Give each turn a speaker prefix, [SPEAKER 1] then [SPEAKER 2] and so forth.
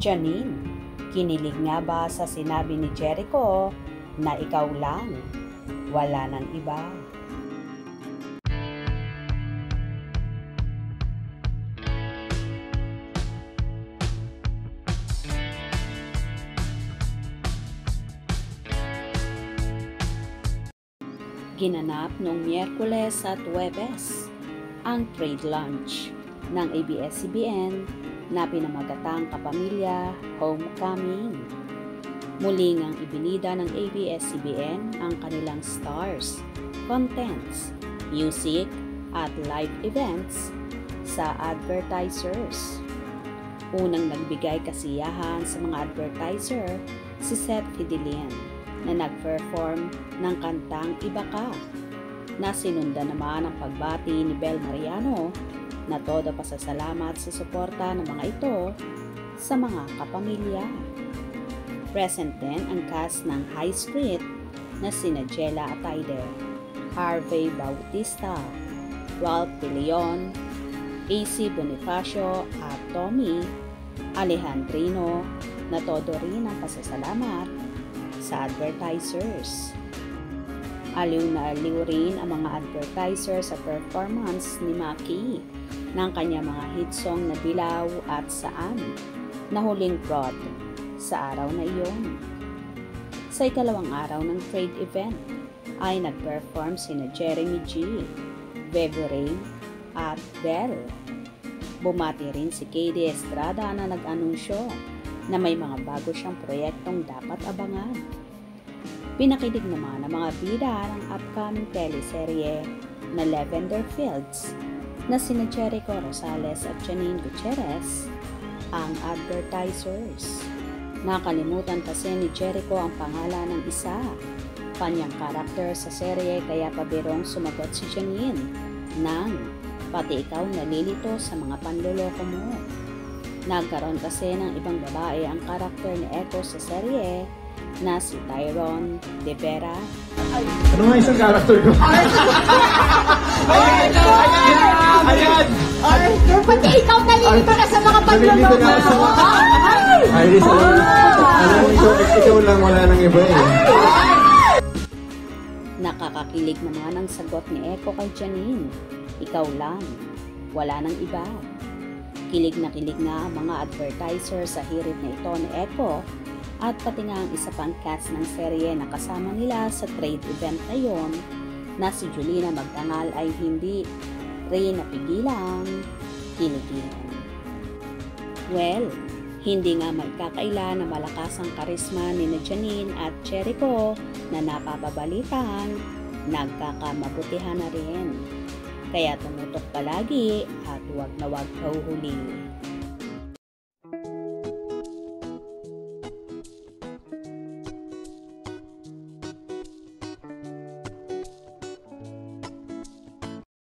[SPEAKER 1] Janine, kinilig nga ba sa sinabi ni Jericho na ikaw lang, wala nang iba? Ginanap noong Miyerkules at Huwebes ang trade lunch ng ABS-CBN na pinamagatang Kapamilya Homecoming. Muli ngang ibinida ng ABS-CBN ang kanilang stars, contents, music at live events sa advertisers. Unang nagbigay kasiyahan sa mga advertiser si Seth Fidelin na nag-perform ng kantang Iba Ka, na sinundan naman ang pagbati ni Bel Mariano na todo pasasalamat sa suporta ng mga ito sa mga kapamilya. Present din ang cast ng High Street na sina Jella Ataide, Harvey Bautista, Ralph De Leon, AC Bonifacio at Tommy Alejandrino na todo rin ang pasasalamat sa advertisers. Aliw na aliw rin ang mga advertiser sa performance ni Maki ng kanyang mga hit song na Dilaw at Saan na huling prod sa araw na iyon. Sa ikalawang araw ng trade event ay nag-perform sina Jeremy G, Bebe Ray at Belle. Bumati rin si KD Estrada na nag-anunsyo na may mga bago siyang proyektong dapat abangan. Pinakilig naman ang mga bida ng upcoming teleserye na Lavender Fields na sina Jericho Rosales at Janine Gutierrez ang advertisers. Nakalimutan kasi ni Jericho ang pangalan ng isa, kanyang karakter sa serye, kaya pabirong sumagot si Janine nang pati ikaw nalilito sa mga panloloko mo. Nagkaroon kasi ng ibang babae ang karakter ni Echo sa serye na si Tyron De Vera.
[SPEAKER 2] Ano nga isang karakter ko? Ayan!
[SPEAKER 3] Pati ikaw nalilito na sa mga panloloko mo.
[SPEAKER 2] Iris, ikaw lang, wala nang iba eh.
[SPEAKER 1] Nakakakilig naman ang sagot ni Echo kay Janine. Ikaw lang, wala nang iba. Kilig na ang mga advertiser sa hirit na ito ni Echo at pati nga ang isa pang cast ng serye na kasama nila sa trade event na yon na si Julina Magdangal ay hindi rin napigilang kiligin. Well, hindi nga magkakaila na malakas ang karisma ni Janine at Jericho na napapabalitang nagkakamabutihan na rin. Kaya tumutok palagi at huwag na huwag kauhuli.